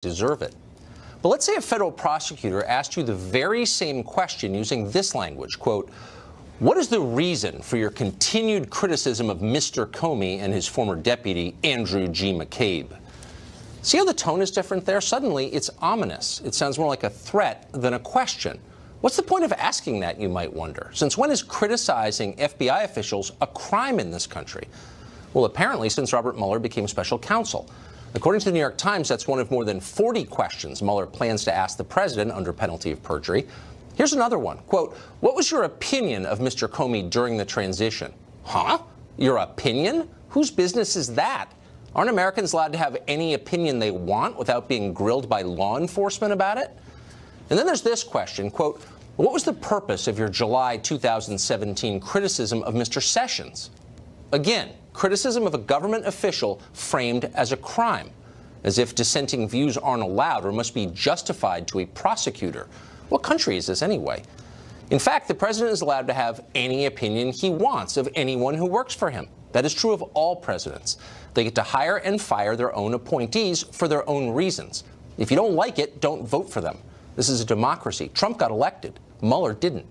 deserve it. But let's say a federal prosecutor asked you the very same question using this language, quote, "What is the reason for your continued criticism of Mr. Comey and his former deputy, Andrew G. McCabe?" See how the tone is different there? Suddenly, it's ominous. It sounds more like a threat than a question. What's the point of asking that, you might wonder? Since when is criticizing FBI officials a crime in this country? Well, apparently since Robert Mueller became special counsel. According to the New York Times, that's one of more than 40 questions Mueller plans to ask the president under penalty of perjury. Here's another one. Quote, "What was your opinion of Mr. Comey during the transition?" Huh? Your opinion? Whose business is that? Aren't Americans allowed to have any opinion they want without being grilled by law enforcement about it? And then there's this question, quote, "What was the purpose of your July 2017 criticism of Mr. Sessions?" Again, criticism of a government official framed as a crime, as if dissenting views aren't allowed or must be justified to a prosecutor. What country is this anyway? In fact, the president is allowed to have any opinion he wants of anyone who works for him. That is true of all presidents. They get to hire and fire their own appointees for their own reasons. If you don't like it, don't vote for them. This is a democracy. Trump got elected. Mueller didn't.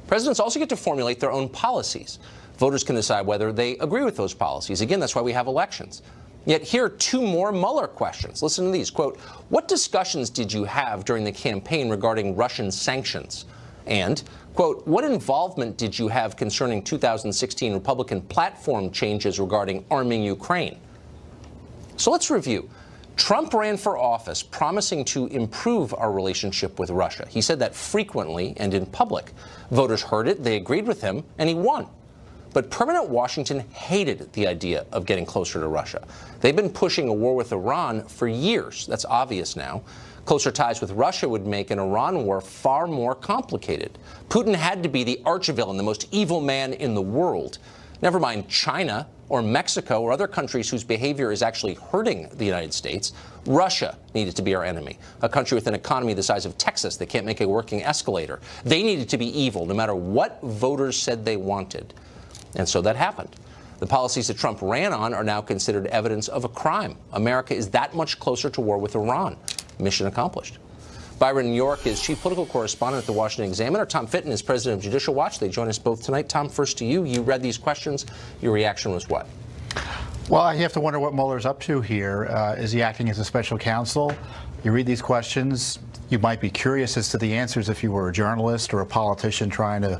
Presidents also get to formulate their own policies. Voters can decide whether they agree with those policies. Again, that's why we have elections. Yet here are two more Mueller questions. Listen to these. Quote, "What discussions did you have during the campaign regarding Russian sanctions?" And, quote, "What involvement did you have concerning 2016 Republican platform changes regarding arming Ukraine?" So let's review. Trump ran for office promising to improve our relationship with Russia. He said that frequently and in public. Voters heard it, they agreed with him, and he won. But permanent Washington hated the idea of getting closer to Russia. They've been pushing a war with Iran for years. That's obvious now. Closer ties with Russia would make an Iran war far more complicated. Putin had to be the archvillain, the most evil man in the world. Never mind China or Mexico or other countries whose behavior is actually hurting the United States. Russia needed to be our enemy, a country with an economy the size of Texas that can't make a working escalator. They needed to be evil, no matter what voters said they wanted. And so that happened. The policies that Trump ran on are now considered evidence of a crime. America is that much closer to war with Iran. Mission accomplished. Byron York is chief political correspondent at the Washington Examiner. Tom Fitton is president of Judicial Watch. They join us both tonight. Tom, first to you. You read these questions. Your reaction was what? Well, you have to wonder what Mueller's up to here. Is he acting as a special counsel? You read these questions, you might be curious as to the answers if you were a journalist or a politician trying to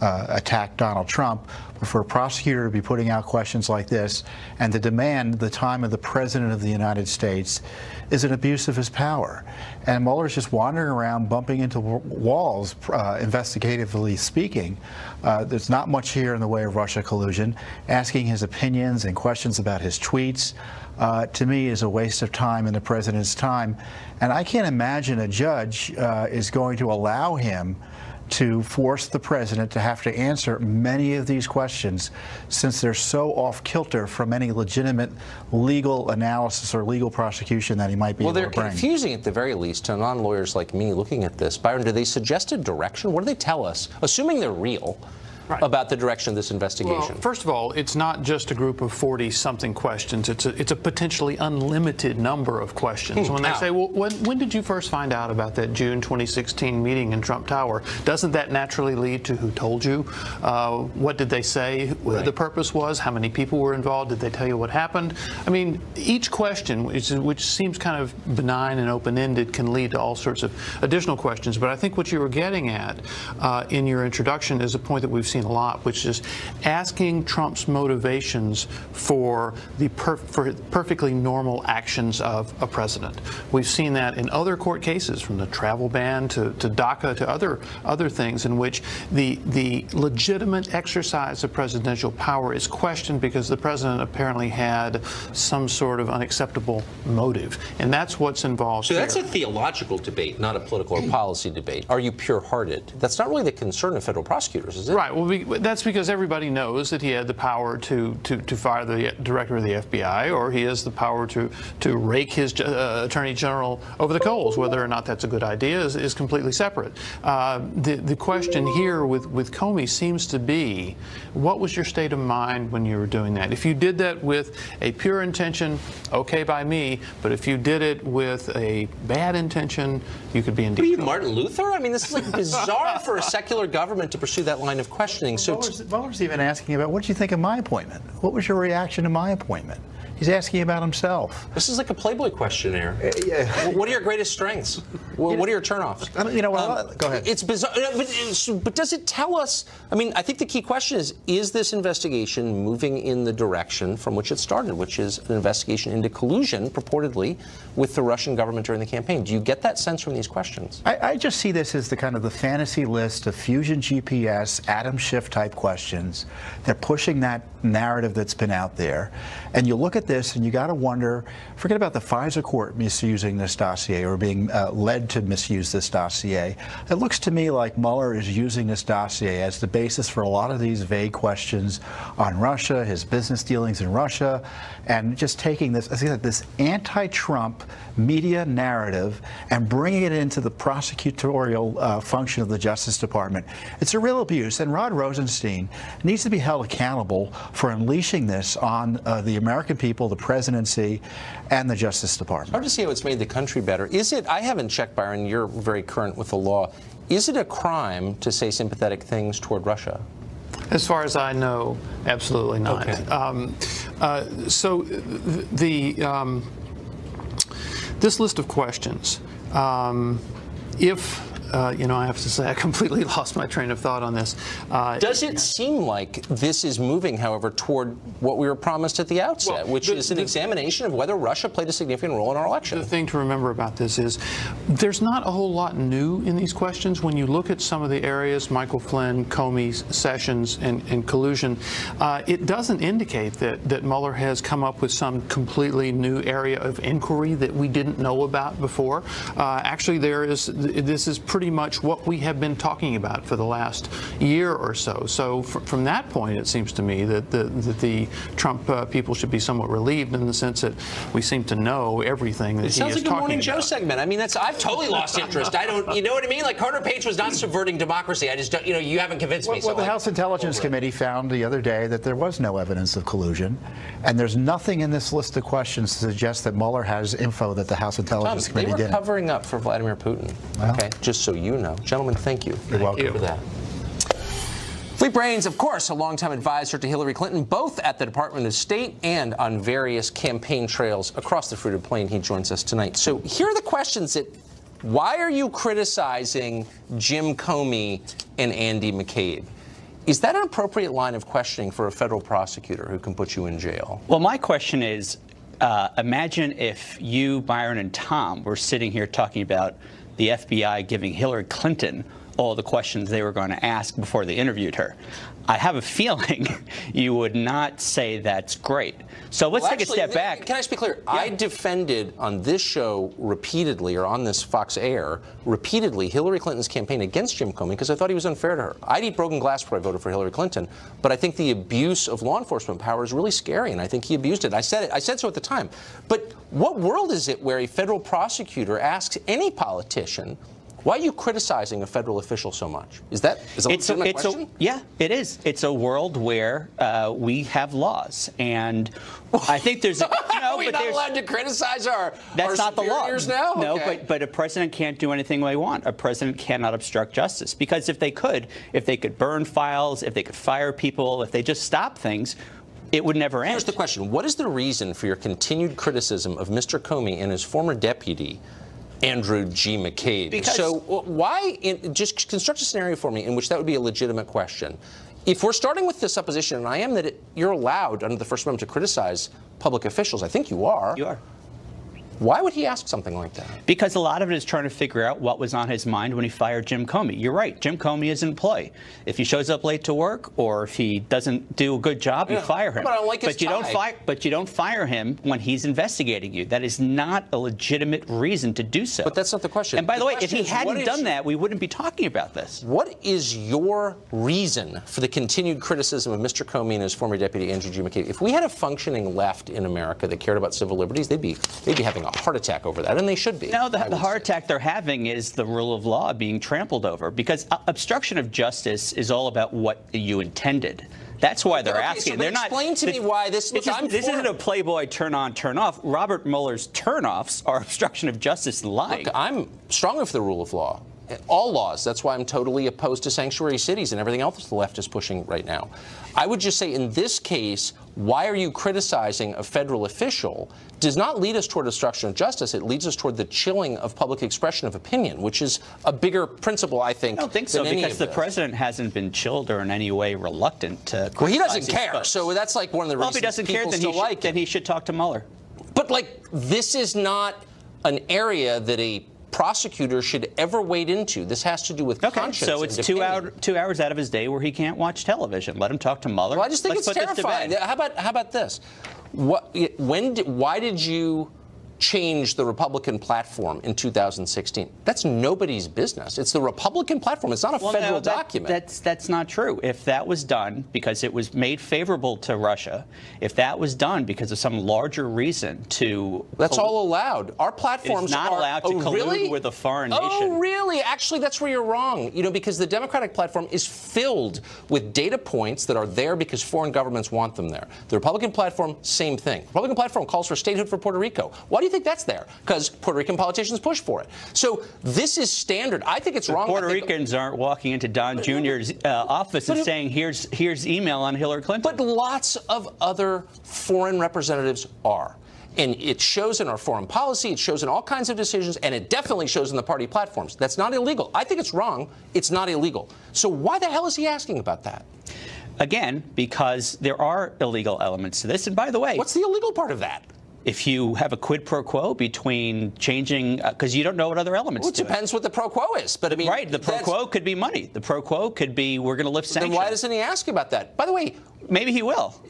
attack Donald Trump. But for a prosecutor to be putting out questions like this and to demand the time of the President of the United States is an abuse of his power. And Mueller's just wandering around, bumping into walls, investigatively speaking. There's not much here in the way of Russia collusion. Asking his opinions and questions about his tweets, to me, is a waste of time and the President's time. And I can't imagine a judge is going to allow him to force the president to have to answer many of these questions, since they're so off kilter from any legitimate legal analysis or legal prosecution that he might be able to bring. Well, they're confusing at the very least to non-lawyers like me looking at this. Byron, do they suggest a direction? What do they tell us, assuming they're real, about the direction of this investigation? Well, first of all, it's not just a group of 40-something questions. It's a potentially unlimited number of questions. When they say, well, when did you first find out about that June 2016 meeting in Trump Tower? Doesn't that naturally lead to who told you? What did they say the purpose was? How many people were involved? Did they tell you what happened? I mean, each question, which seems kind of benign and open-ended, can lead to all sorts of additional questions. But I think what you were getting at in your introduction is a point that we've seen a lot, which is asking Trump's motivations for the perfectly normal actions of a president. We've seen that in other court cases, from the travel ban to DACA to other things, in which the legitimate exercise of presidential power is questioned because the president apparently had some sort of unacceptable motive, and that's what's involved. So that's a theological debate, not a political or policy debate. Are you pure-hearted? That's not really the concern of federal prosecutors, is it? Right. Well, Well, that's because everybody knows that he had the power to fire the director of the FBI, or he has the power to rake his attorney general over the coals. Whether or not that's a good idea is completely separate. The question here with Comey seems to be, what was your state of mind when you were doing that? If you did that with a pure intention, okay by me, but if you did it with a bad intention, you could be in deep trouble. Are you Martin Luther? I mean, this is like bizarre for a secular government to pursue that line of questioning. So Mueller's even asking about, what did you think of my appointment? What was your reaction to my appointment? He's asking about himself. This is like a Playboy questionnaire. What are your greatest strengths? What are your turnoffs? You know what? Go ahead. It's bizarre, but does it tell us? I mean, I think the key question is this investigation moving in the direction from which it started, which is an investigation into collusion, purportedly, with the Russian government during the campaign? Do you get that sense from these questions? I just see this as the kind of the fantasy list of Fusion GPS, Adam Schiff type questions. They're pushing that narrative that's been out there, and you look at this and you got to wonder, forget about the FISA court misusing this dossier or being led to misuse this dossier. It looks to me like Mueller is using this dossier as the basis for a lot of these vague questions on Russia, his business dealings in Russia, and just taking this, as I said, this anti-Trump media narrative and bringing it into the prosecutorial function of the Justice Department. It's a real abuse, and Rod Rosenstein needs to be held accountable for unleashing this on the American people, the presidency, and the Justice Department. Hard to see how it's made the country better. Is it, I haven't checked, Byron, you're very current with the law, is it a crime to say sympathetic things toward Russia? As far as I know, absolutely not. Okay. So this list of questions, I have to say I completely lost my train of thought on this. Does it seem like this is moving, however, toward what we were promised at the outset, which is an examination of whether Russia played a significant role in our election? The thing to remember about this is there's not a whole lot new in these questions. When you look at some of the areas, Michael Flynn, Comey, Sessions, and collusion, it doesn't indicate that Mueller has come up with some completely new area of inquiry that we didn't know about before. Actually, this is pretty much what we have been talking about for the last year or so. So from that point, it seems to me that the Trump people should be somewhat relieved in the sense that we seem to know everything that he is talking about. It sounds like a Morning Joe segment. I mean, I've totally lost interest. You know what I mean? Like Carter Page was not subverting democracy. I just don't, you haven't convinced me. Well, the House Intelligence Committee found the other day that there was no evidence of collusion, and there's nothing in this list of questions to suggest that Mueller has info that the House Intelligence Committee didn't. They were covering up for Vladimir Putin. Well, okay, just so you know. Gentlemen, thank you. You're welcome. For that. Fleet Brains, of course, a longtime advisor to Hillary Clinton, both at the Department of State and on various campaign trails across the fruited plain. He joins us tonight. So here are the questions that, why are you criticizing Jim Comey and Andy McCabe? Is that an appropriate line of questioning for a federal prosecutor who can put you in jail? Well, my question is, imagine if you, Byron, and Tom were sitting here talking about the FBI giving Hillary Clinton all the questions they were going to ask before they interviewed her. I have a feeling you would not say that's great. So let's take a step back. Can I just be clear? Yeah. I defended on this show repeatedly, or on this Fox Air, repeatedly, Hillary Clinton's campaign against Jim Comey because I thought he was unfair to her. I'd eat broken glass before I voted for Hillary Clinton, but I think the abuse of law enforcement power is really scary, and I think he abused it. I said so at the time. But what world is it where a federal prosecutor asks any politician, why are you criticizing a federal official so much? Is that a legitimate question? Yeah, it is. It's a world where we have laws, and I think there's are we not allowed to criticize our superiors now? No, okay. but a president can't do anything they want. A president cannot obstruct justice, because if they could burn files, if they could fire people, if they just stop things, it would never end. Here's the question: what is the reason for your continued criticism of Mr. Comey and his former deputy, Andrew G. McCabe? So why, just construct a scenario for me in which that would be a legitimate question. If we're starting with the supposition, and I am, that you're allowed under the First Amendment to criticize public officials, I think you are. You are. Why would he ask something like that? Because a lot of it is trying to figure out what was on his mind when he fired Jim Comey. You're right, Jim Comey is in play. If he shows up late to work or if he doesn't do a good job, you fire him. But I don't like his but you don't fire him when he's investigating you. That is not a legitimate reason to do so. But that's not the question. And by the way, if he hadn't done that, we wouldn't be talking about this. What is your reason for the continued criticism of Mr. Comey and his former deputy Andrew G. McCabe? If we had a functioning left in America that cared about civil liberties, they'd be having a heart attack over that, and they should be. No, the heart attack they're having is the rule of law being trampled over, because obstruction of justice is all about what you intended. That's why they're asking. So they're not. Explain to me why this. This isn't a Playboy turn on, turn off. Robert Mueller's turnoffs are obstruction of justice and lying. Look, I'm strongly for the rule of law. All laws. That's why I'm totally opposed to sanctuary cities and everything else the left is pushing right now. I would just say in this case, why are you criticizing a federal official does not lead us toward obstruction of justice. It leads us toward the chilling of public expression of opinion, which is a bigger principle, I think. I don't think so, because the president hasn't been chilled or in any way reluctant to criticize. Well, he doesn't care, folks. So that's like one of the reasons if he doesn't care, then he should talk to Mueller. But, like, this is not an area that a prosecutor should ever wade into. This has to do with conscience. So it's 2 hours out of his day where he can't watch television. Let him talk to Mueller. Well, I just think it's terrifying. How about this? Why did you change the Republican platform in 2016? That's nobody's business. It's the Republican platform. It's not a federal document. That's not true. If that was done because it was made favorable to Russia, if that was done because of some larger reason to... That's all allowed. Our platforms are not allowed to collude with a foreign nation. Oh, really? Actually, that's where you're wrong. You know, because the Democratic platform is filled with data points that are there because foreign governments want them there. The Republican platform, same thing. The Republican platform calls for statehood for Puerto Rico. Why do you think that's there? Because Puerto Rican politicians push for it. So this is standard. I think it's wrong. Puerto Ricans aren't walking into Don Jr.'s office and saying, here's email on Hillary Clinton. But lots of other foreign representatives are. And it shows in our foreign policy, it shows in all kinds of decisions, and it definitely shows in the party platforms. That's not illegal. I think it's wrong. It's not illegal. So why the hell is he asking about that? Again, because there are illegal elements to this. And by the way, what's the illegal part of that? If you have a quid pro quo between changing, because you don't know what other elements it depends what the pro quo is. But I mean, right, the pro quo could be money. The pro quo could be we're going to lift sanctions. Then why doesn't he ask about that? By the way, maybe he will.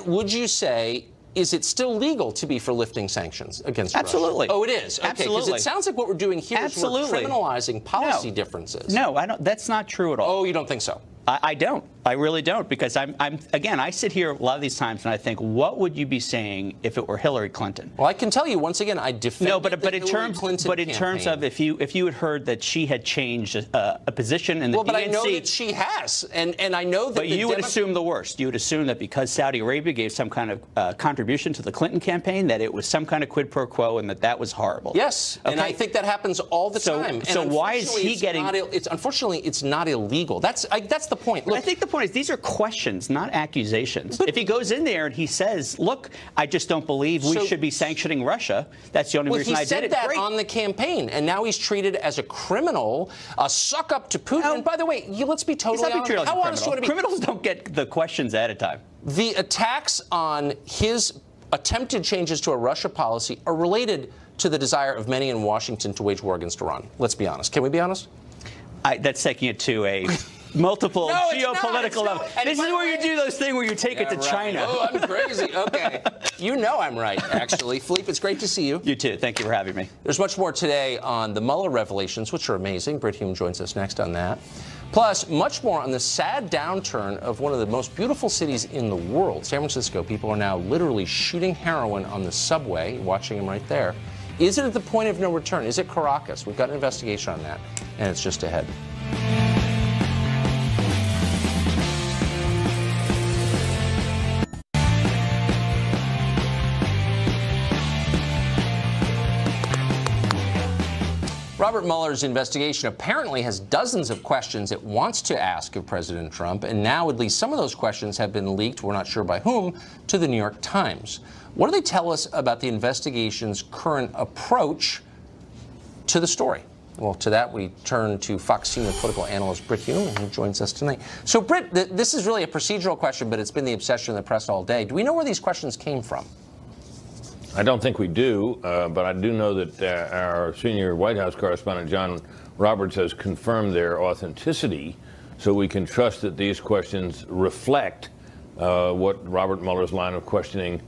Would you say, is it still legal to be for lifting sanctions against Absolutely. Russia? Oh, it is? Okay, Absolutely. because it sounds like what we're doing here is we're criminalizing policy differences. No, I don't. That's not true at all. Oh, you don't think so? I don't. I really don't, because again, I sit here a lot of these times and I think, what would you be saying if it were Hillary Clinton? Well, I can tell you once again, I defend in terms of if you had heard that she had changed a position in the DNC. Well, but I know that she has, and I know that. But you would assume the worst. You would assume that because Saudi Arabia gave some kind of contribution to the Clinton campaign, that it was some kind of quid pro quo, and that was horrible. Yes, okay. And I think that happens all the time. So why is he getting? Unfortunately, it's not illegal. That's the point. Look, I think the point is these are questions, not accusations. But if he goes in there and he says, look, I just don't believe we should be sanctioning Russia, that's the only reason I did it. He said that on the campaign, and now he's treated as a criminal, a suck up to Putin. And by the way, let's be totally honest. How honest do you want to be? Criminals don't get the questions ahead of time. The attacks on his attempted changes to a Russia policy are related to the desire of many in Washington to wage war against Iran. Let's be honest. Can we be honest? That's taking it to a multiple geopolitical level. This is where you do those things where you take it to China. Oh, I'm crazy. Okay. You know I'm right, actually. Philippe, it's great to see you. You too. Thank you for having me. There's much more today on the Mueller revelations, which are amazing. Britt Hume joins us next on that. Plus, much more on the sad downturn of one of the most beautiful cities in the world, San Francisco. People are now literally shooting heroin on the subway, watching them right there. Is it at the point of no return? Is it Caracas? We've got an investigation on that, and it's just ahead. Robert Mueller's investigation apparently has dozens of questions it wants to ask of President Trump, and now at least some of those questions have been leaked, we're not sure by whom, to the New York Times. What do they tell us about the investigation's current approach to the story? Well, to that we turn to Fox senior political analyst Britt Hume, who joins us tonight. So, Britt, this is really a procedural question, but it's been the obsession of the press all day. Do we know where these questions came from? I don't think we do, but I do know that our senior White House correspondent, John Roberts, has confirmed their authenticity, so we can trust that these questions reflect what Robert Mueller's line of questioning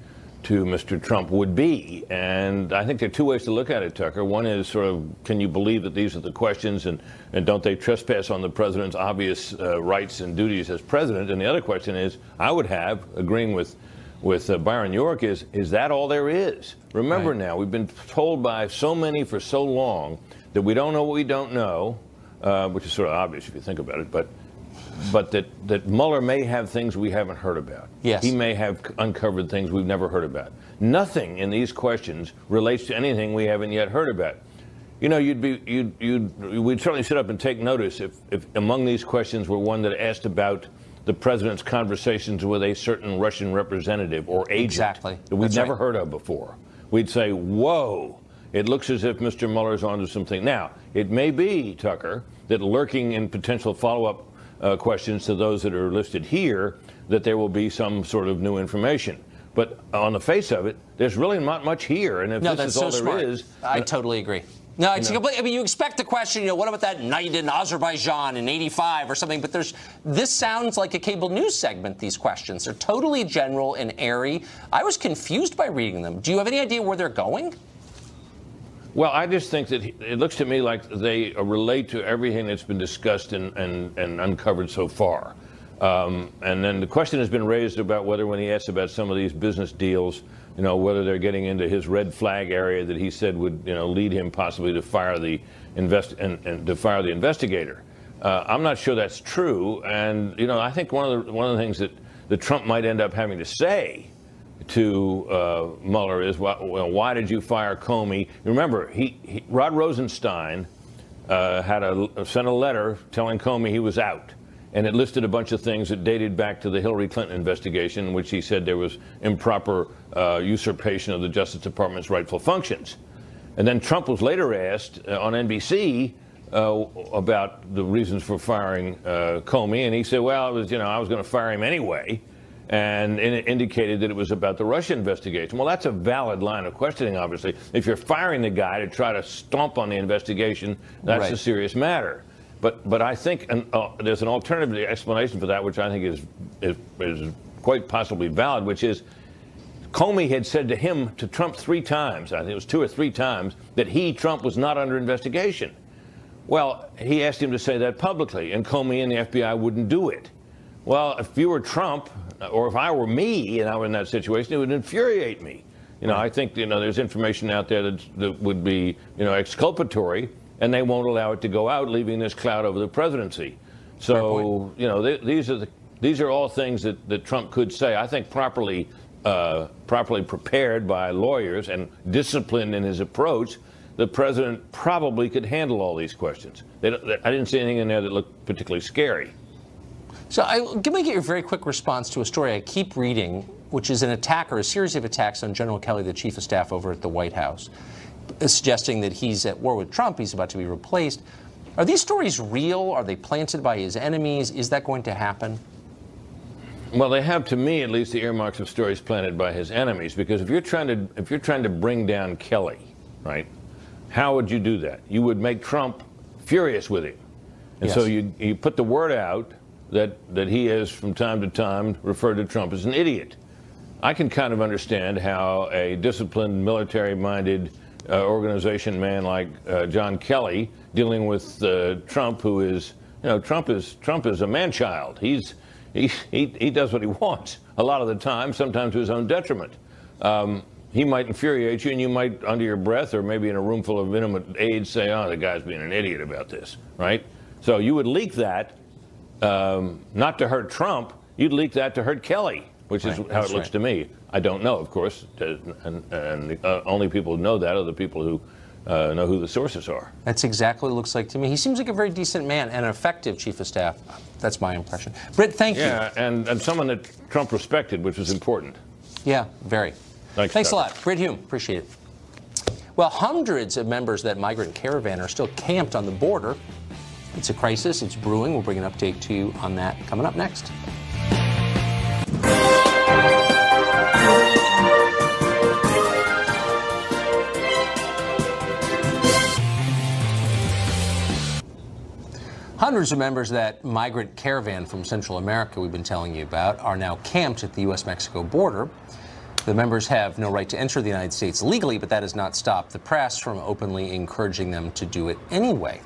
to Mr. Trump would be. And I think there are two ways to look at it, Tucker. One is sort of, can you believe that these are the questions, and don't they trespass on the president's obvious rights and duties as president? And the other question is, I would have, agreeing with Byron York, is that all there is? Remember, right, now, we've been told by so many for so long that we don't know what we don't know, which is sort of obvious if you think about it, but that Mueller may have things we haven't heard about. Yes. He may have uncovered things we've never heard about. Nothing in these questions relates to anything we haven't yet heard about. You know, we'd certainly sit up and take notice if among these questions were one that asked about the president's conversations with a certain Russian representative or agent, exactly, that we'd never heard of before. We'd say, whoa, it looks as if Mr. Mueller's onto something. Now, it may be, Tucker, that lurking in potential follow-up questions to those that are listed here, that there will be some sort of new information. But on the face of it, there's really not much here. And if this is all there is, I totally agree. No, it's complete. I mean, you expect the question, what about that night in Azerbaijan in '85 or something? But this sounds like a cable news segment, these questions. They're totally general and airy. I was confused by reading them. Do you have any idea where they're going? Well, I just think that it looks to me like they relate to everything that's been discussed and uncovered so far. And then the question has been raised about whether, when he asks about some of these business deals, whether they're getting into his red flag area that he said would, lead him possibly to fire the investigator. I'm not sure that's true. And, I think one of the things that Trump might end up having to say to Mueller is, why did you fire Comey? Remember, Rod Rosenstein sent a letter telling Comey he was out, and it listed a bunch of things that dated back to the Hillary Clinton investigation, in which he said there was improper usurpation of the Justice Department's rightful functions. And then Trump was later asked on NBC about the reasons for firing Comey, and he said, well, it was, I was going to fire him anyway. And it indicated that it was about the Russia investigation. Well, that's a valid line of questioning, obviously. If you're firing the guy to try to stomp on the investigation, that's right, a serious matter. But I think there's an alternative explanation for that, which I think is quite possibly valid, which is Comey had said to Trump 3 times, I think it was 2 or 3 times, that Trump was not under investigation. Well, he asked him to say that publicly, and Comey and the FBI wouldn't do it. Well, if you were Trump, or if I were me and I were in that situation, it would infuriate me. I think, there's information out there that would be, exculpatory, and they won't allow it to go out, leaving this cloud over the presidency. So, these are all things that Trump could say. I think properly prepared by lawyers and disciplined in his approach, the president probably could handle all these questions. I didn't see anything in there that looked particularly scary. So let me get your very quick response to a story I keep reading, which is a series of attacks on General Kelly, the chief of staff over at the White House, suggesting that he's at war with Trump, he's about to be replaced. Are these stories real? Are they planted by his enemies? Is that going to happen? Well, they have, to me, at least, the earmarks of stories planted by his enemies. Because if you're trying to bring down Kelly, right, how would you do that? You would make Trump furious with him, and yes, so you put the word out that he has, from time to time, referred to Trump as an idiot. I can kind of understand how a disciplined, military-minded organization man like John Kelly, dealing with Trump, who is, Trump is a man-child. He does what he wants a lot of the time, sometimes to his own detriment. He might infuriate you, and you might, under your breath, or maybe in a room full of intimate aides, say, "Oh, the guy's being an idiot about this," right? So you would leak that. Not to hurt Trump, you'd leak that to hurt Kelly, which is how it looks to me. I don't know, of course, and only people who know that are the people who know who the sources are. That's exactly what it looks like to me. He seems like a very decent man and an effective chief of staff. That's my impression. Britt, thank you. Yeah, and someone that Trump respected, which was important. Yeah, very. Thanks a lot. Britt Hume, appreciate it. Well, hundreds of members of that migrant caravan are still camped on the border. It's a crisis. It's brewing. We'll bring an update to you on that coming up next. Hundreds of members of that migrant caravan from Central America we've been telling you about are now camped at the U.S.-Mexico border. The members have no right to enter the United States legally, but that has not stopped the press from openly encouraging them to do it anyway.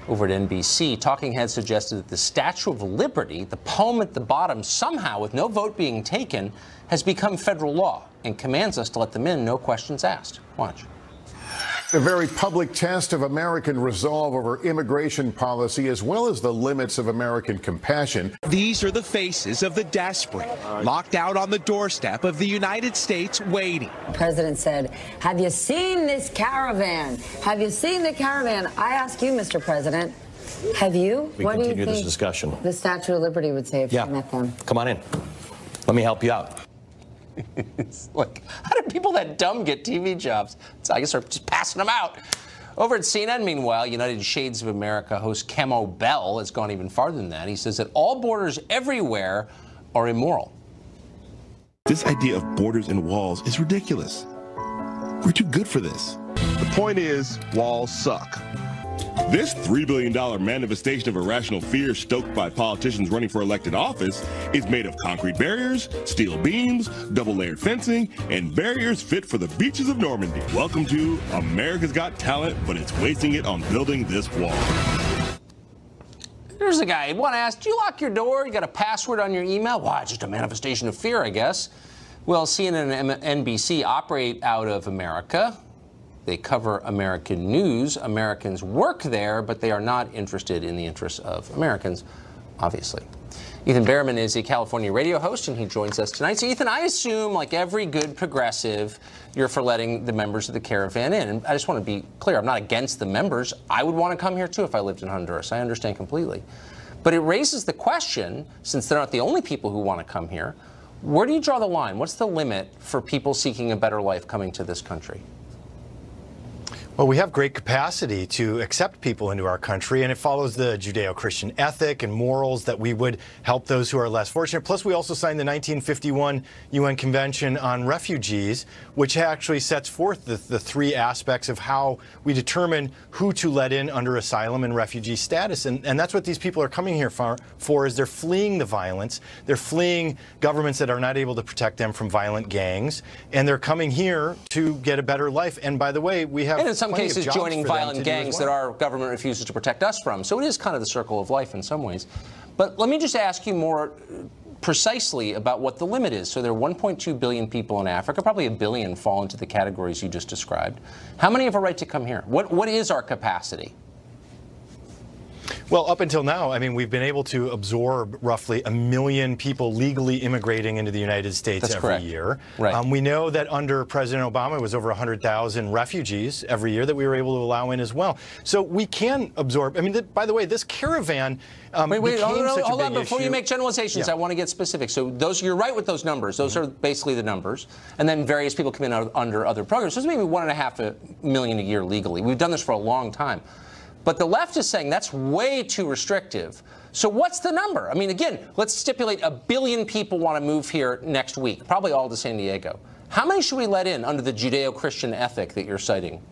Over at NBC, talking heads suggested that the Statue of Liberty, the poem at the bottom, somehow, with no vote being taken, has become federal law and commands us to let them in, no questions asked. Watch. A very public test of American resolve over immigration policy, as well as the limits of American compassion. These are the faces of the desperate, locked out on the doorstep of the United States waiting. The president said, have you seen this caravan? Have you seen the caravan? I ask you, Mr. President, have you? We what do you continue think this discussion. The Statue of Liberty would say if she met them? Come on in. Let me help you out. It's like, how do people that dumb get TV jobs? I guess they're just passing them out. Over at CNN, meanwhile, United Shades of America host Camo Bell has gone even farther than that. He says that all borders everywhere are immoral. This idea of borders and walls is ridiculous. We're too good for this. The point is, walls suck. This $3 billion manifestation of irrational fear stoked by politicians running for elected office is made of concrete barriers, steel beams, double-layered fencing, and barriers fit for the beaches of Normandy. Welcome to America's Got Talent, but it's wasting it on building this wall. There's a guy. I want to ask, do you lock your door? You got a password on your email? Why, it's just a manifestation of fear, I guess. Well, CNN and NBC operate out of America. They cover American news. Americans work there, but they are not interested in the interests of Americans, obviously. Ethan Behrman is a California radio host, and he joins us tonight. So, Ethan, I assume, like every good progressive, you're for letting the members of the caravan in. And I just want to be clear, I'm not against the members. I would want to come here, too, if I lived in Honduras. I understand completely. But it raises the question, since they're not the only people who want to come here, where do you draw the line? What's the limit for people seeking a better life coming to this country? Well, we have great capacity to accept people into our country, and it follows the Judeo-Christian ethic and morals that we would help those who are less fortunate. Plus, we also signed the 1951 UN Convention on Refugees, which actually sets forth the three aspects of how we determine who to let in under asylum and refugee status. And that's what these people are coming here for is they're fleeing the violence. They're fleeing governments that are not able to protect them from violent gangs, and they're coming here to get a better life. And by the way, we have some cases joining violent gangs that our government refuses to protect us from. So it is kind of the circle of life in some ways. But let me just ask you more precisely about what the limit is. So there are 1.2 billion people in Africa. Probably 1 billion fall into the categories you just described. How many have a right to come here? What is our capacity? Well, up until now, I mean, we've been able to absorb roughly 1 million people legally immigrating into the United States every year. Right. We know that under President Obama, it was over 100,000 refugees every year that we were able to allow in as well. So we can absorb. I mean, by the way, this caravan wait, hold on. Before you make generalizations, I want to get specific. So those, you're right with those numbers. Those are basically the numbers. And then various people come in under other programs. So it's maybe 1.5 million a year legally. We've done this for a long time. But the left is saying that's way too restrictive. So what's the number? I mean, again, let's stipulate 1 billion people want to move here next week, probably all to San Diego. How many should we let in under the Judeo-Christian ethic that you're citing?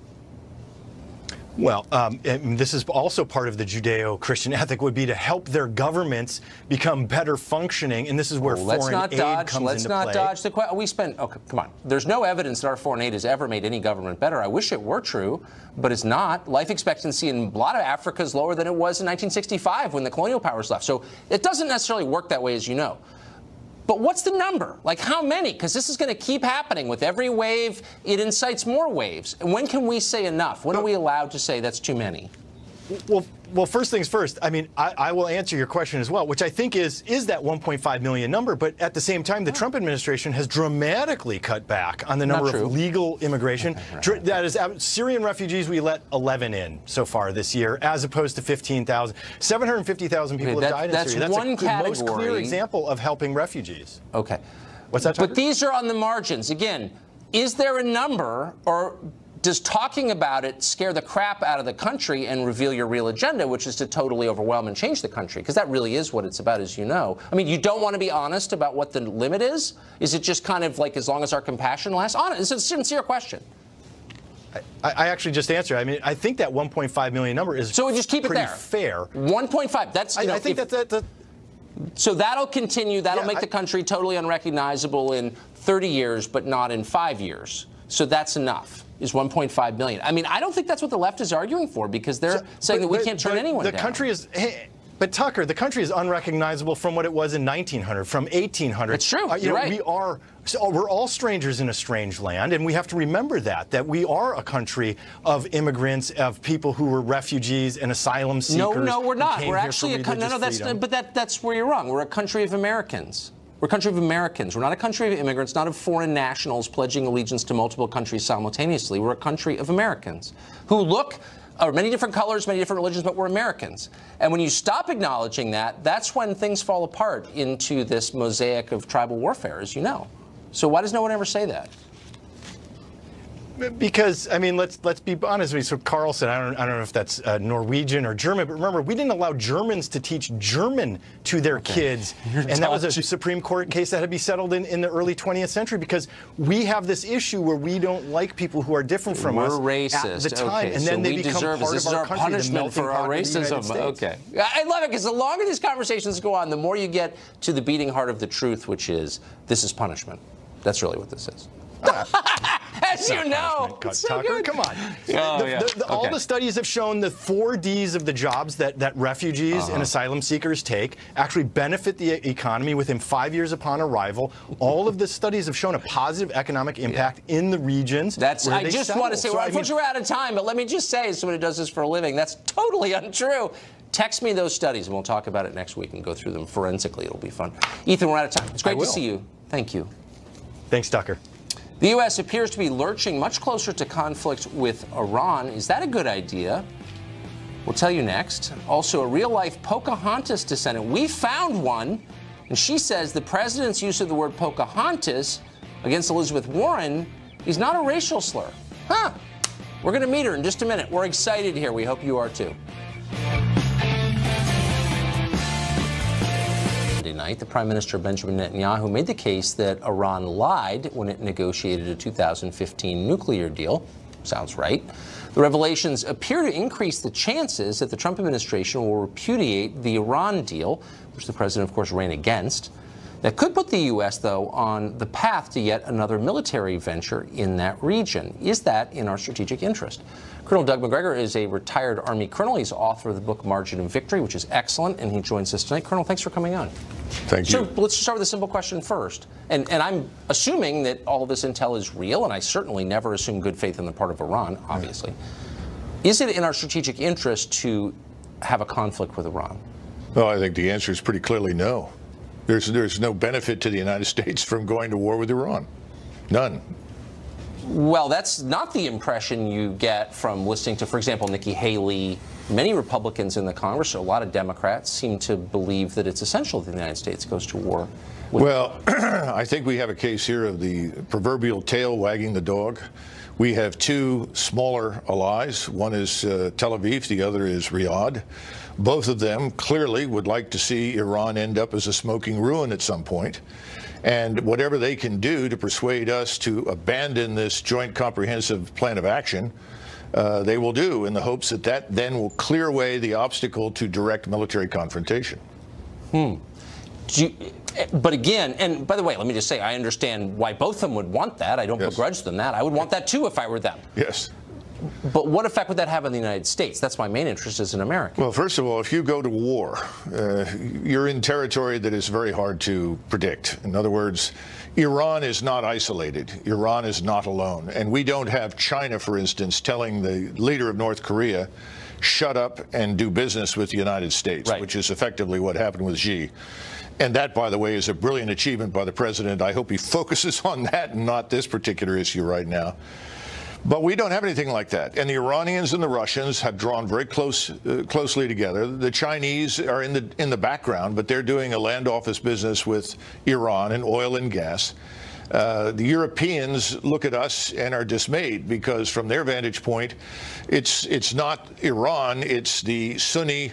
Well, this is also part of the Judeo-Christian ethic would be to help their governments become better functioning, and this is where foreign aid comes into play. Let's not dodge the question. Okay, come on. There's no evidence that our foreign aid has ever made any government better. I wish it were true, but it's not. Life expectancy in a lot of Africa is lower than it was in 1965 when the colonial powers left. So it doesn't necessarily work that way, as you know. But what's the number? Like, how many? Because this is going to keep happening. With every wave, it incites more waves. And when can we say enough? When are we allowed to say that's too many? Well, first things first. I mean, I will answer your question as well, which I think is that 1.5 million number. But at the same time, the Trump administration has dramatically cut back on the number of legal immigration. That is, Syrian refugees, we let 11 in so far this year, as opposed to 15,000. 750,000 people have died in Syria. That's the most clear example of helping refugees. Okay. What's that, Tucker? But these are on the margins. Again, is there a number, or does talking about it scare the crap out of the country and reveal your real agenda, which is to totally overwhelm and change the country? Because that really is what it's about, as you know. I mean, you don't want to be honest about what the limit is? Is it just kind of like as long as our compassion lasts? It's a sincere question. I actually just answered. I mean, I think that 1.5 million number is so we just keep it there. Fair. 1.5. That's I think that. So that'll continue. That'll make the country totally unrecognizable in 30 years, but not in 5 years. So that's enough. Is 1.5 million. I mean, I don't think that's what the left is arguing for, because they're saying that we can't turn anyone down. The country is. But Tucker, the country is unrecognizable from what it was in 1900, from 1800. It's true. You're right. We're all strangers in a strange land, and we have to remember that we are a country of immigrants, of people who were refugees and asylum seekers. No, we're not. We're actually that's where you're wrong. We're a country of Americans. We're a country of Americans. We're not a country of immigrants, not of foreign nationals pledging allegiance to multiple countries simultaneously. We're a country of Americans who are many different colors, many different religions, but we're Americans. And when you stop acknowledging that, that's when things fall apart into this mosaic of tribal warfare, as you know. So why does no one ever say that? Because, I mean, let's be honest. So Carlson, I don't know if that's Norwegian or German, but remember, we didn't allow Germans to teach German to their kids. And that was a Supreme Court case that had to be settled in the early 20th century, because we have this issue where we don't like people who are different from us racist. At the time. And then they become part this of is our our country, punishment for our racism. Okay. I love it, because the longer these conversations go on, the more you get to the beating heart of the truth, which is this is punishment. That's really what this is. As you know, Tucker, come on. All the studies have shown the 4 Ds of the jobs that refugees and asylum seekers take actually benefit the economy within 5 years upon arrival. All of the studies have shown a positive economic impact in the regions. I just want to say, unfortunately, we're out of time, but let me just say, as someone who does this for a living, that's totally untrue. Text me those studies, and we'll talk about it next week and go through them forensically. It'll be fun. Ethan, we're out of time. It's great to see you. Thank you. Thanks, Tucker. The U.S. appears to be lurching much closer to conflict with Iran. Is that a good idea? We'll tell you next. Also, a real-life Pocahontas descendant. We found one, and she says the president's use of the word Pocahontas against Elizabeth Warren is not a racial slur. Huh. We're going to meet her in just a minute. We're excited here. We hope you are, too. Night, the Prime Minister Benjamin Netanyahu made the case that Iran lied when it negotiated a 2015 nuclear deal. Sounds right. The revelations appear to increase the chances that the Trump administration will repudiate the Iran deal, which the president, of course, ran against. That could put the U.S., though, on the path to yet another military venture in that region. Is that in our strategic interest? Colonel Doug McGregor is a retired Army colonel. He's author of the book Margin of Victory, which is excellent, and he joins us tonight. Colonel, thanks for coming on. Thank you. So let's start with a simple question first. And I'm assuming that all of this intel is real, and I certainly never assume good faith on the part of Iran, obviously. Is it in our strategic interest to have a conflict with Iran? Well, I think the answer is pretty clearly no. There's no benefit to the United States from going to war with Iran. None. Well, that's not the impression you get from listening to, for example, Nikki Haley. Many Republicans in the Congress, a lot of Democrats, seem to believe that it's essential that the United States goes to war with Well, I think we have a case here of the proverbial tail wagging the dog. We have 2 smaller allies. One is Tel Aviv, the other is Riyadh. Both of them clearly would like to see Iran end up as a smoking ruin at some point. And whatever they can do to persuade us to abandon this joint comprehensive plan of action, they will do, in the hopes that that then will clear away the obstacle to direct military confrontation. But again, and by the way, let me just say, I understand why both of them would want that. I don't begrudge them that. I would want that too if I were them. Yes. But what effect would that have on the United States? That's my main interest as an American. Well, first of all, if you go to war, you're in territory that is very hard to predict. In other words, Iran is not isolated. Iran is not alone. And we don't have China, for instance, telling the leader of North Korea, shut up and do business with the United States, which is effectively what happened with Xi. And that, by the way, is a brilliant achievement by the president. I hope he focuses on that and not this particular issue right now. But we don't have anything like that. And the Iranians and the Russians have drawn very closely together. The Chinese are in the background, but they're doing a land office business with Iran in oil and gas. The Europeans look at us and are dismayed because from their vantage point, it's not Iran, it's the Sunni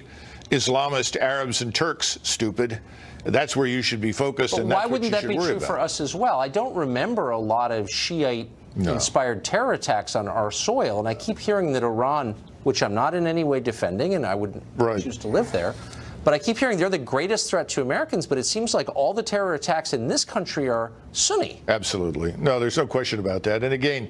Islamist Arabs and Turks, stupid. That's where you should be focused. But and why that's wouldn't what that you be should worry true about. for us as well? I don't remember a lot of Shiite inspired terror attacks on our soil. And I keep hearing that Iran, which I'm not in any way defending, and I wouldn't choose to live there, but I keep hearing they're the greatest threat to Americans, but it seems like all the terror attacks in this country are Sunni. Absolutely. No, there's no question about that. And again,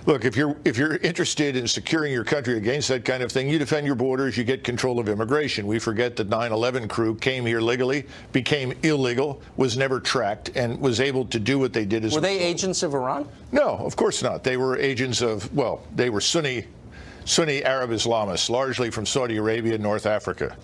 look, if you're interested in securing your country against that kind of thing, you defend your borders, you get control of immigration. We forget that 9/11 crew came here legally, became illegal, was never tracked, and was able to do what they did as Were they agents of Iran? No, of course not. They were agents of, well, they were Sunni Arab Islamists, largely from Saudi Arabia and North Africa.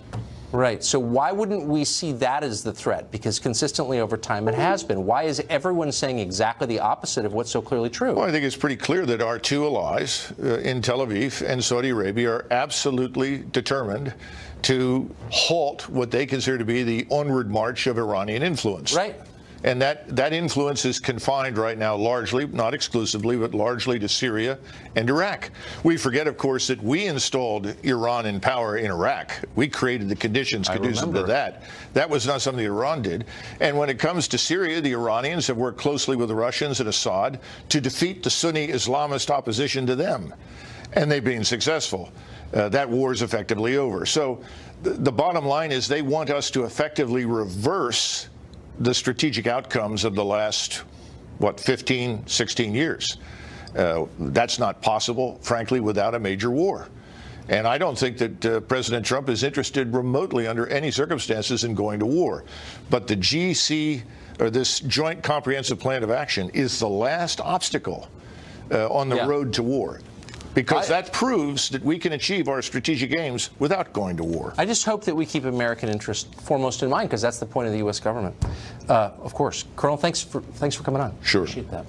Right. So why wouldn't we see that as the threat? Because consistently over time it has been. Why is everyone saying exactly the opposite of what's so clearly true? Well, I think it's pretty clear that our two allies in Tel Aviv and Saudi Arabia are absolutely determined to halt what they consider to be the onward march of Iranian influence. Right. And that influence is confined right now largely, not exclusively, but largely to Syria and Iraq. We forget, of course, that we installed Iran in power in Iraq. We created the conditions conducive to that. That was not something Iran did. And when it comes to Syria, the Iranians have worked closely with the Russians and Assad to defeat the Sunni Islamist opposition to them. And they've been successful. That war is effectively over. So the bottom line is they want us to effectively reverse the strategic outcomes of the last, 15, 16 years. That's not possible, frankly, without a major war. And I don't think that President Trump is interested remotely under any circumstances in going to war. But the GC, or this Joint Comprehensive Plan of Action, is the last obstacle on the road to war. Because that proves that we can achieve our strategic aims without going to war. I just hope that we keep American interest foremost in mind, because that's the point of the U.S. government. Of course. Colonel, thanks for coming on. Sure. Appreciate that.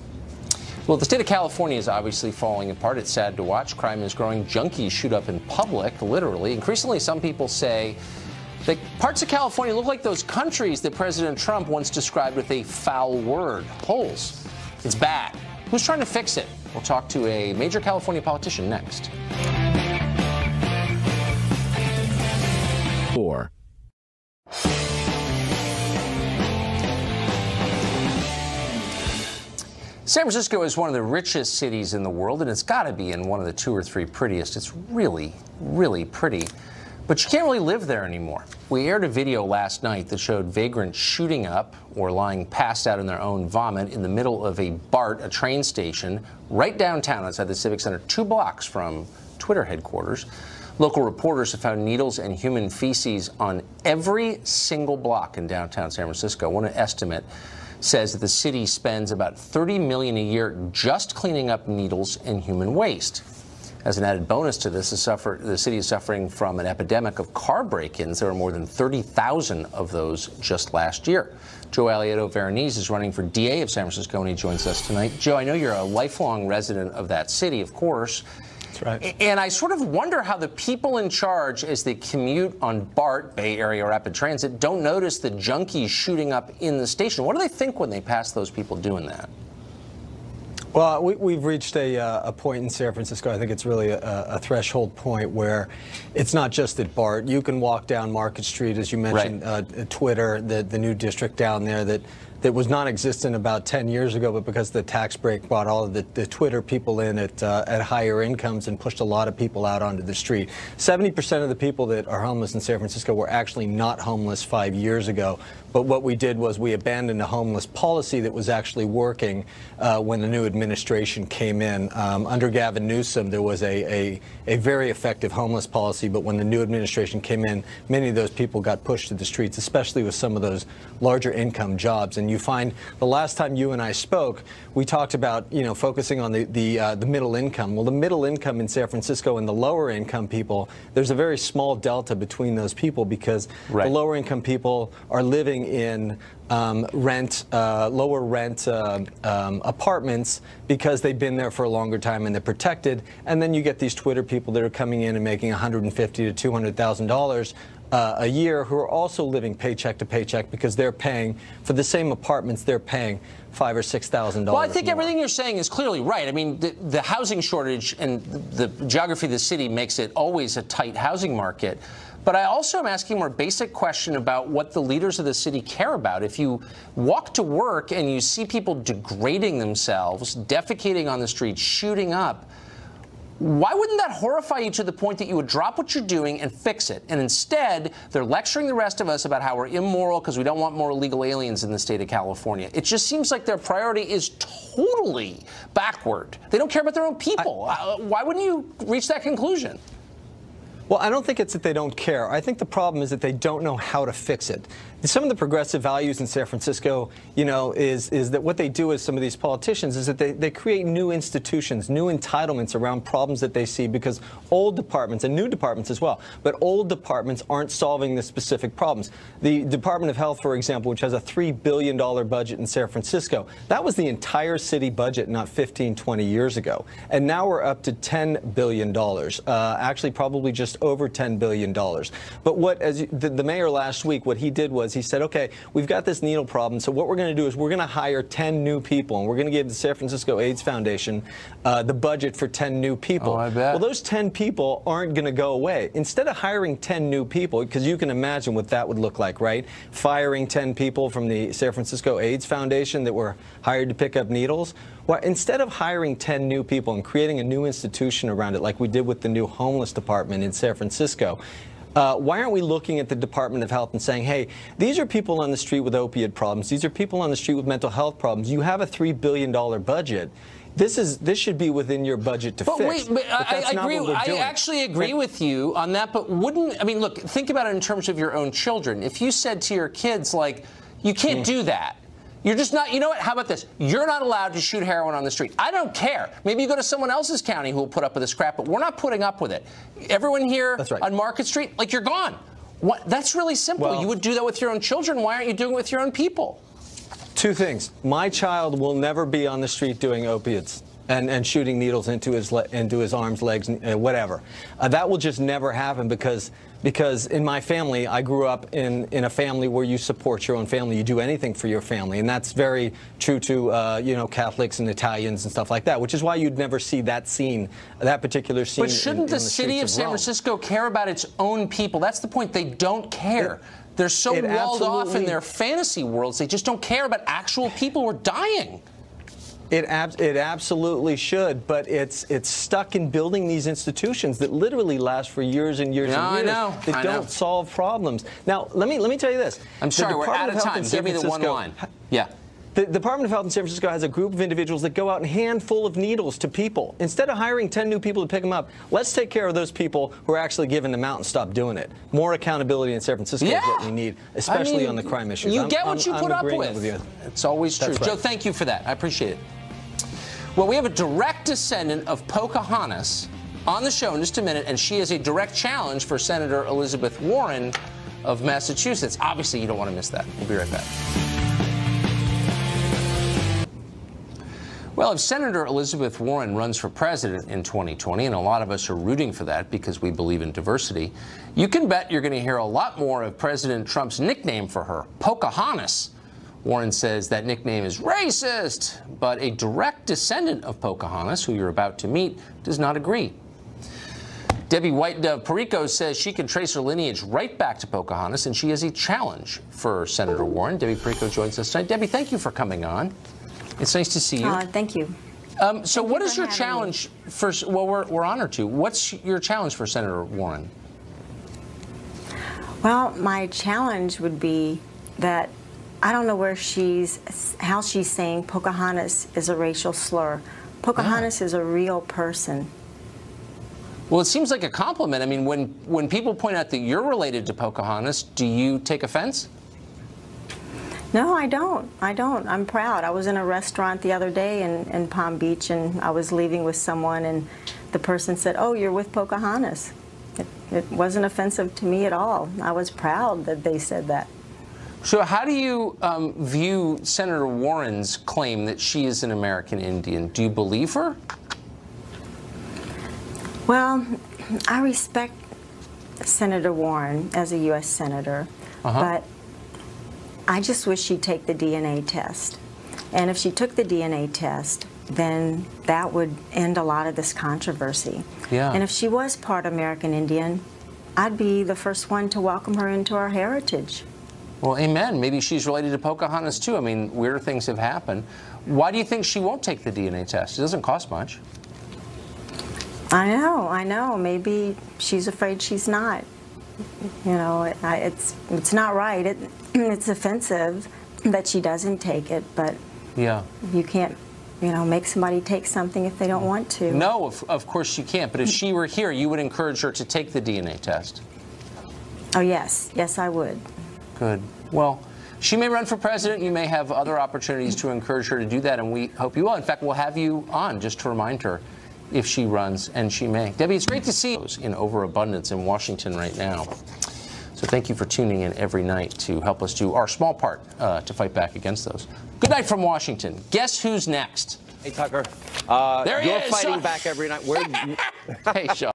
Well, the state of California is obviously falling apart. It's sad to watch. Crime is growing. Junkies shoot up in public, literally. Increasingly, some people say that parts of California look like those countries that President Trump once described with a foul word, holes. It's bad. Who's trying to fix it? We'll talk to a major California politician next. 4. San Francisco is one of the richest cities in the world, and it's got to be in one of the 2 or 3 prettiest. It's really, really pretty. But you can't really live there anymore. We aired a video last night that showed vagrants shooting up or lying passed out in their own vomit in the middle of a BART, a train station, right downtown outside the Civic Center, 2 blocks from Twitter headquarters. Local reporters have found needles and human feces on every single block in downtown San Francisco. One estimate says that the city spends about $30 million a year just cleaning up needles and human waste. As an added bonus to this, the city is suffering from an epidemic of car break-ins. There were more than 30,000 of those just last year. Joe Alioto Veronese is running for DA of San Francisco, and he joins us tonight. Joe, I know you're a lifelong resident of that city, of course. That's right. And I sort of wonder how the people in charge, as they commute on BART, Bay Area Rapid Transit, don't notice the junkies shooting up in the station. What do they think when they pass those people doing that? Well, we've reached a point in San Francisco, I think it's really a threshold point where it's not just at BART. You can walk down Market Street, as you mentioned, Twitter, the new district down there that was non-existent about 10 years ago, but because the tax break brought all of the Twitter people in at higher incomes and pushed a lot of people out onto the street. 70% of the people that are homeless in San Francisco were actually not homeless 5 years ago. But what we did was we abandoned a homeless policy that was actually working when the new administration came in. Under Gavin Newsom, there was a very effective homeless policy, but when the new administration came in, many of those people got pushed to the streets, especially with some of those larger income jobs. And you find the last time you and I spoke, we talked about, focusing on the middle income. Well, the middle income in San Francisco and the lower income people, there's a very small delta between those people because the lower income people are living in lower rent apartments because they've been there for a longer time and they're protected. And then you get these Twitter people that are coming in and making $150,000 to $200,000 a year who are also living paycheck to paycheck because they're paying for the same apartments. They're paying $5,000 or $6,000. Well, I think more. everything you're saying is clearly right. I mean, the housing shortage and the geography of the city makes it always a tight housing market. But I also am asking a more basic question about what the leaders of the city care about. If you walk to work and you see people degrading themselves, defecating on the streets, shooting up, why wouldn't that horrify you to the point that you would drop what you're doing and fix it? And instead, they're lecturing the rest of us about how we're immoral because we don't want more illegal aliens in the state of California. It just seems like their priority is totally backward. They don't care about their own people. Why wouldn't you reach that conclusion? Well, I don't think it's that they don't care. I think the problem is that they don't know how to fix it. Some of the progressive values in San Francisco, you know, is that what they do as some of these politicians is that they create new institutions, new entitlements around problems that they see because old departments and new departments as well, but old departments aren't solving the specific problems. The Department of Health, for example, which has a $3 billion budget in San Francisco, that was the entire city budget not 15, 20 years ago. And now we're up to $10 billion, actually probably just over $10 billion. But what, as the mayor last week, what he did was he said, okay, we've got this needle problem, so what we're going to do is we're going to hire 10 new people, and we're going to give the San Francisco AIDS Foundation the budget for 10 new people. Oh, I bet. Well, those 10 people aren't going to go away. Instead of hiring 10 new people, because you can imagine what that would look like, right? Firing 10 people from the San Francisco AIDS Foundation that were hired to pick up needles. Well, instead of hiring 10 new people and creating a new institution around it, like we did with the new homeless department in San Francisco, why aren't we looking at the Department of Health and saying, hey, these are people on the street with opiate problems. These are people on the street with mental health problems. You have a $3 billion budget. This should be within your budget to fix. But I agree. I actually agree with you on that. But wouldn't, I mean, look, think about it in terms of your own children. If you said to your kids, like, you can't do that. You're just not, you know what, how about this? You're not allowed to shoot heroin on the street. I don't care. Maybe you go to someone else's county who will put up with this crap, but we're not putting up with it. Everyone here on Market Street, like, you're gone. What? That's really simple. Well, you would do that with your own children. Why aren't you doing it with your own people? Two things. My child will never be on the street doing opiates and shooting needles into his arms, legs, whatever. That will just never happen because in my family, I grew up in a family where you support your own family. You do anything for your family, and that's very true to you know, Catholics and Italians and stuff like that. Which is why you'd never see that scene, that particular scene. But shouldn't the city of San Francisco care about its own people? That's the point. They don't care. They're so walled off in their fantasy worlds. They just don't care about actual people who are dying. It absolutely should, but it's stuck in building these institutions that literally last for years and years and years. That don't solve problems. Now, let me tell you this. I'm sorry, we're out of time. Give me the one line. Yeah. The Department of Health in San Francisco has a group of individuals that go out and handful of needles to people. Instead of hiring 10 new people to pick them up, let's take care of those people who are actually giving them out and stop doing it. More accountability in San Francisco is what we need, especially on the crime issues. You get what you put up with. It's always true. Joe, thank you for that. I appreciate it. Well, we have a direct descendant of Pocahontas on the show in just a minute, and she is a direct challenge for Senator Elizabeth Warren of Massachusetts. Obviously, you don't want to miss that. We'll be right back. Well, if Senator Elizabeth Warren runs for president in 2020, and a lot of us are rooting for that because we believe in diversity, you can bet you're going to hear a lot more of President Trump's nickname for her, Pocahontas. Warren says that nickname is racist, but a direct descendant of Pocahontas, who you're about to meet, does not agree. Debbie White Dove Perico says she can trace her lineage right back to Pocahontas, and she is a challenge for Senator Warren. Debbie Perico joins us tonight. Debbie, thank you for coming on. It's nice to see you. Thank you. So what is your challenge for, well, we're honored to. What's your challenge for Senator Warren? Well, my challenge would be that I don't know how she's saying Pocahontas is a racial slur. Pocahontas is a real person. Well, it seems like a compliment. I mean, when people point out that you're related to Pocahontas, do you take offense? No, I don't. I'm proud. I was in a restaurant the other day in Palm Beach, and I was leaving with someone, and the person said, "Oh, you're with Pocahontas." It wasn't offensive to me at all. I was proud that they said that. So how do you view Senator Warren's claim that she is an American Indian? Do you believe her? Well, I respect Senator Warren as a U.S. Senator, but I just wish she'd take the DNA test. And if she took the DNA test, then that would end a lot of this controversy. Yeah. And if she was part American Indian, I'd be the first one to welcome her into our heritage. Well, amen. Maybe she's related to Pocahontas, too. I mean, weirder things have happened. Why do you think she won't take the DNA test? It doesn't cost much. I know. Maybe she's afraid she's not. You know, it's not right. It's offensive that she doesn't take it, but yeah, you can't, you know, make somebody take something if they don't want to. No, of course you can't. But if she were here, you would encourage her to take the DNA test. Oh, yes. Yes, I would. Good. Well, she may run for president. You may have other opportunities to encourage her to do that, and we hope you will. In fact, we'll have you on just to remind her if she runs, and she may. Debbie, it's great to see you in overabundance in Washington right now. So thank you for tuning in every night to help us do our small part to fight back against those. Good night from Washington. Guess who's next? Hey, Tucker. There he You're is. fighting back every night. Hey, Sean.